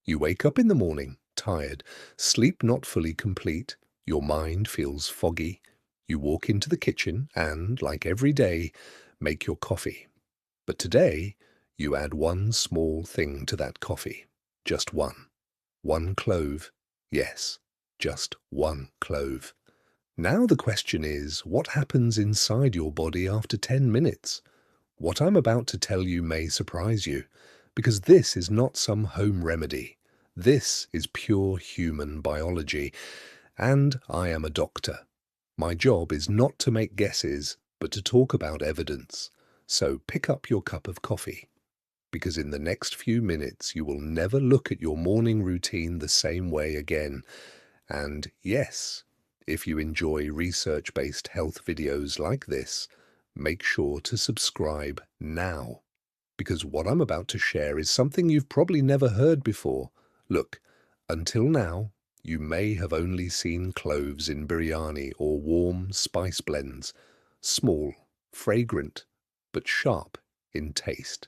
You wake up in the morning, tired, sleep not fully complete, your mind feels foggy. You walk into the kitchen and, like every day, make your coffee. But today, you add one small thing to that coffee. Just one. One clove. Yes, just one clove. Now the question is, what happens inside your body after 10 minutes? What I'm about to tell you may surprise you, because this is not some home remedy. This is pure human biology, and I am a doctor. My job is not to make guesses, but to talk about evidence. So pick up your cup of coffee, because in the next few minutes you will never look at your morning routine the same way again. And yes, if you enjoy research-based health videos like this, make sure to subscribe now, because what I'm about to share is something you've probably never heard before. Look, until now, you may have only seen cloves in biryani or warm spice blends, small, fragrant, but sharp in taste.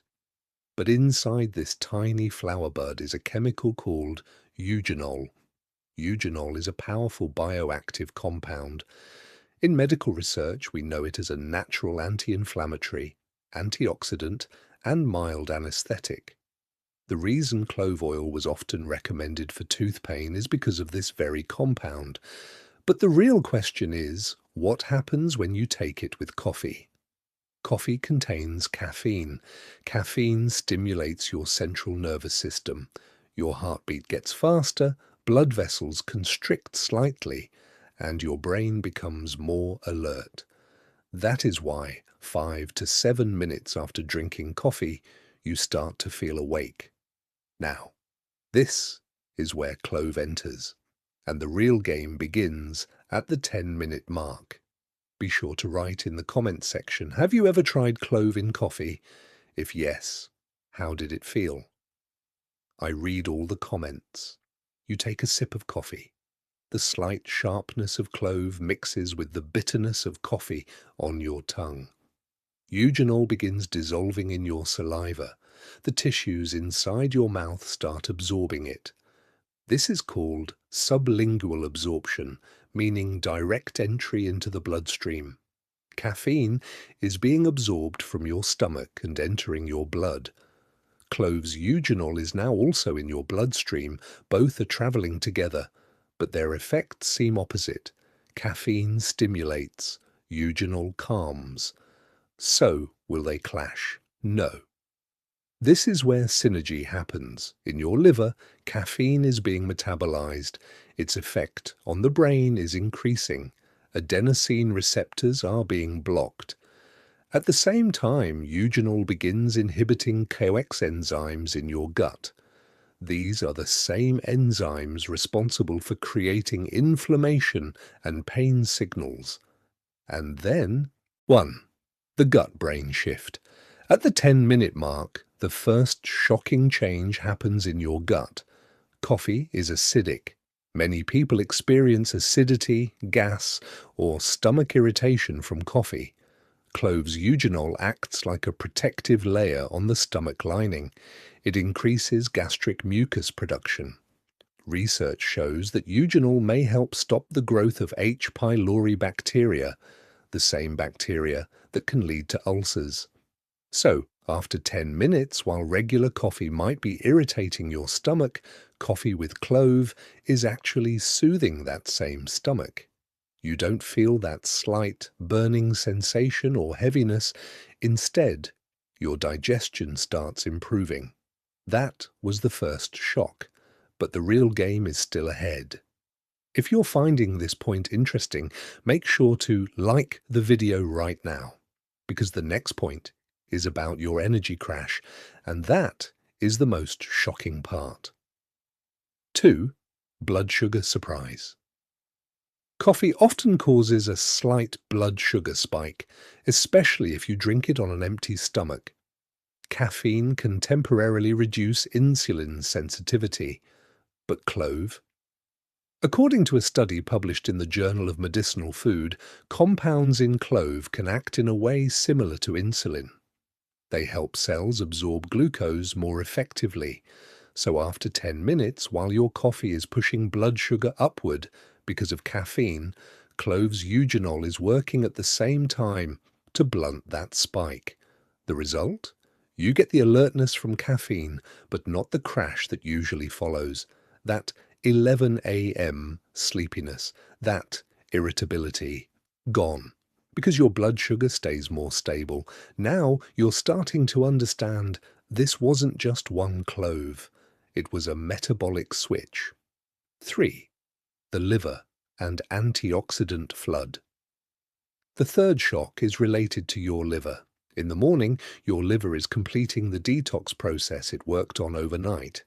But inside this tiny flower bud is a chemical called eugenol. Eugenol is a powerful bioactive compound. In medical research, we know it as a natural anti-inflammatory, antioxidant, and mild anesthetic. The reason clove oil was often recommended for tooth pain is because of this very compound. But the real question is, what happens when you take it with coffee? Coffee contains caffeine. Caffeine stimulates your central nervous system. Your heartbeat gets faster, blood vessels constrict slightly, and your brain becomes more alert. That is why 5 to 7 minutes after drinking coffee, you start to feel awake. Now, this is where clove enters, and the real game begins at the 10-minute mark. Be sure to write in the comments section, have you ever tried clove in coffee? If yes, how did it feel? I read all the comments. You take a sip of coffee. The slight sharpness of clove mixes with the bitterness of coffee on your tongue. Eugenol begins dissolving in your saliva. The tissues inside your mouth start absorbing it. This is called sublingual absorption, meaning direct entry into the bloodstream. Caffeine is being absorbed from your stomach and entering your blood. Clove's eugenol is now also in your bloodstream. Both are traveling together, but their effects seem opposite. Caffeine stimulates, eugenol calms. So, will they clash? No. This is where synergy happens. In your liver, caffeine is being metabolized. Its effect on the brain is increasing. Adenosine receptors are being blocked. At the same time, eugenol begins inhibiting COX enzymes in your gut. These are the same enzymes responsible for creating inflammation and pain signals. And then, 1. The gut-brain shift. At the 10-minute mark, the first shocking change happens in your gut. Coffee is acidic. Many people experience acidity, gas, or stomach irritation from coffee. Clove's eugenol acts like a protective layer on the stomach lining. It increases gastric mucus production. Research shows that eugenol may help stop the growth of H. pylori bacteria, the same bacteria that can lead to ulcers. So, after 10 minutes, while regular coffee might be irritating your stomach, coffee with clove is actually soothing that same stomach. You don't feel that slight, burning sensation or heaviness. Instead, your digestion starts improving. That was the first shock, but the real game is still ahead. If you're finding this point interesting, make sure to like the video right now, because the next point is about your energy crash, and that is the most shocking part. 2. Blood sugar surprise. Coffee often causes a slight blood sugar spike, especially if you drink it on an empty stomach. Caffeine can temporarily reduce insulin sensitivity, but clove? According to a study published in the Journal of Medicinal Food, compounds in clove can act in a way similar to insulin. They help cells absorb glucose more effectively. So after 10 minutes, while your coffee is pushing blood sugar upward because of caffeine, Clove's eugenol is working at the same time to blunt that spike. The result? You get the alertness from caffeine, but not the crash that usually follows. That 11 a.m. sleepiness, that irritability, gone. Because your blood sugar stays more stable. Now you're starting to understand this wasn't just one clove. It was a metabolic switch. 3. The liver and antioxidant flood. The third shock is related to your liver. In the morning, your liver is completing the detox process it worked on overnight.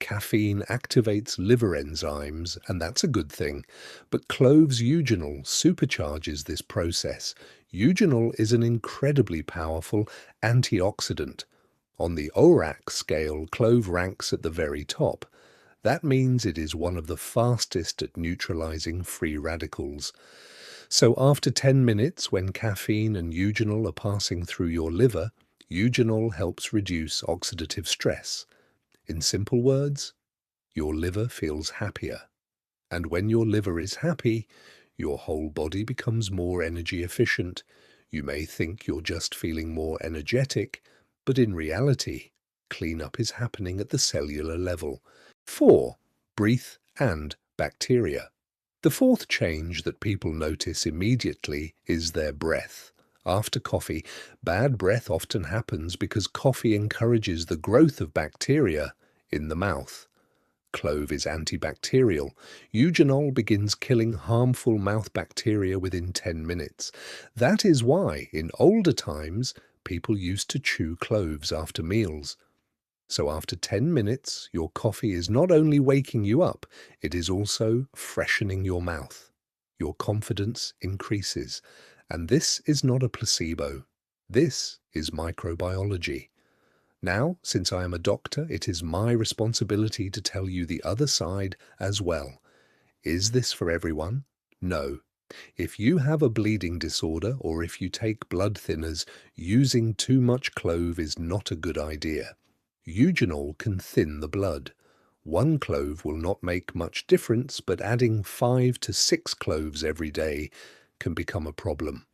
Caffeine activates liver enzymes, and that's a good thing. But Clove's eugenol supercharges this process. Eugenol is an incredibly powerful antioxidant. On the ORAC scale, Clove ranks at the very top. That means it is one of the fastest at neutralizing free radicals. So after 10 minutes, when caffeine and eugenol are passing through your liver, eugenol helps reduce oxidative stress. In simple words, your liver feels happier. And when your liver is happy, your whole body becomes more energy efficient. You may think you're just feeling more energetic, but in reality, cleanup is happening at the cellular level. 4. Breath and bacteria. The fourth change that people notice immediately is their breath. After coffee, bad breath often happens because coffee encourages the growth of bacteria in the mouth. Clove is antibacterial. Eugenol begins killing harmful mouth bacteria within 10 minutes. That is why, in older times, people used to chew cloves after meals. So after 10 minutes, your coffee is not only waking you up, it is also freshening your mouth. Your confidence increases. And this is not a placebo. This is microbiology. Now, since I am a doctor, it is my responsibility to tell you the other side as well. Is this for everyone? No. If you have a bleeding disorder or if you take blood thinners, using too much clove is not a good idea. Eugenol can thin the blood. One clove will not make much difference, but adding 5 to 6 cloves every day can become a problem.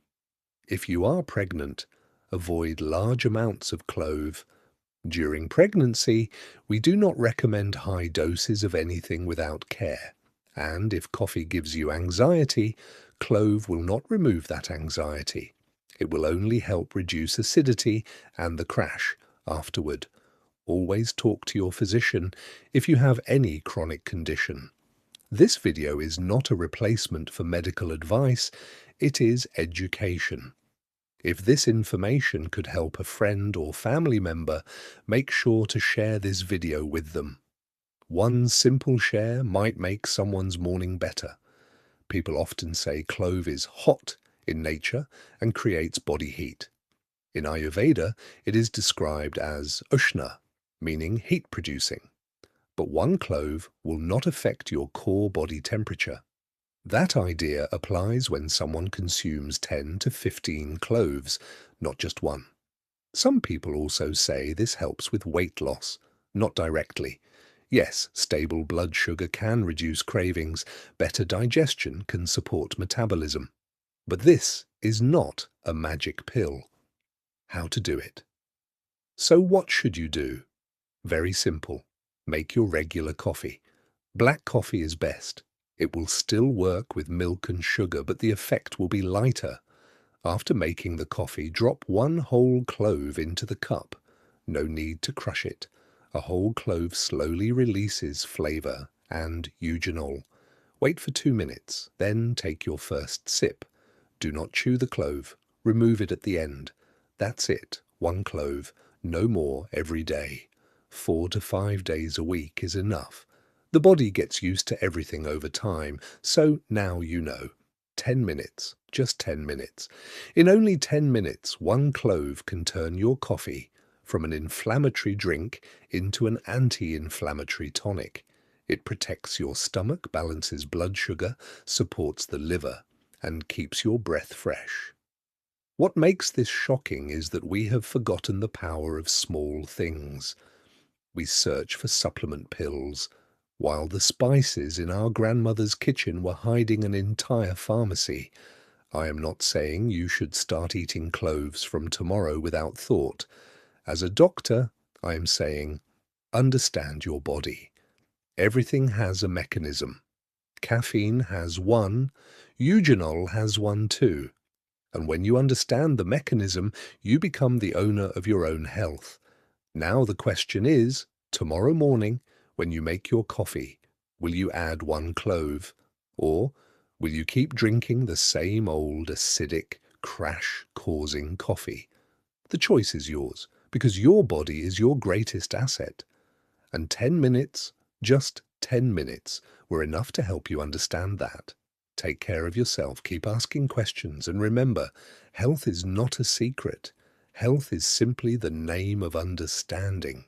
If you are pregnant, avoid large amounts of clove. During pregnancy, we do not recommend high doses of anything without care. And if coffee gives you anxiety, clove will not remove that anxiety. It will only help reduce acidity and the crash afterward. Always talk to your physician if you have any chronic condition. This video is not a replacement for medical advice, it is education. If this information could help a friend or family member, make sure to share this video with them. One simple share might make someone's morning better. People often say clove is hot in nature and creates body heat. In Ayurveda, it is described as ushna, meaning heat-producing. But one clove will not affect your core body temperature. That idea applies when someone consumes 10 to 15 cloves, not just one. Some people also say this helps with weight loss, not directly. Yes, stable blood sugar can reduce cravings, better digestion can support metabolism. But this is not a magic pill. How to do it? So what should you do? Very simple. Make your regular coffee. Black coffee is best. It will still work with milk and sugar, but the effect will be lighter. After making the coffee, drop 1 whole clove into the cup. No need to crush it. A whole clove slowly releases flavor and eugenol. Wait for 2 minutes, then take your first sip. Do not chew the clove. Remove it at the end. That's it, 1 clove, no more every day. 4 to 5 days a week is enough. The body gets used to everything over time, so now you know. 10 minutes, just 10 minutes. In only 10 minutes, 1 clove can turn your coffee from an inflammatory drink into an anti-inflammatory tonic. It protects your stomach, balances blood sugar, supports the liver, and keeps your breath fresh. What makes this shocking is that we have forgotten the power of small things. We search for supplement pills, while the spices in our grandmother's kitchen were hiding an entire pharmacy. I am not saying you should start eating cloves from tomorrow without thought. As a doctor, I am saying, understand your body. Everything has a mechanism. Caffeine has one, eugenol has one too. And when you understand the mechanism, you become the owner of your own health. Now the question is, tomorrow morning, when you make your coffee, will you add one clove? Or will you keep drinking the same old acidic, crash-causing coffee? The choice is yours, because your body is your greatest asset. And 10 minutes, just 10 minutes, were enough to help you understand that. Take care of yourself, keep asking questions, and remember, health is not a secret. Health is simply the name of understanding.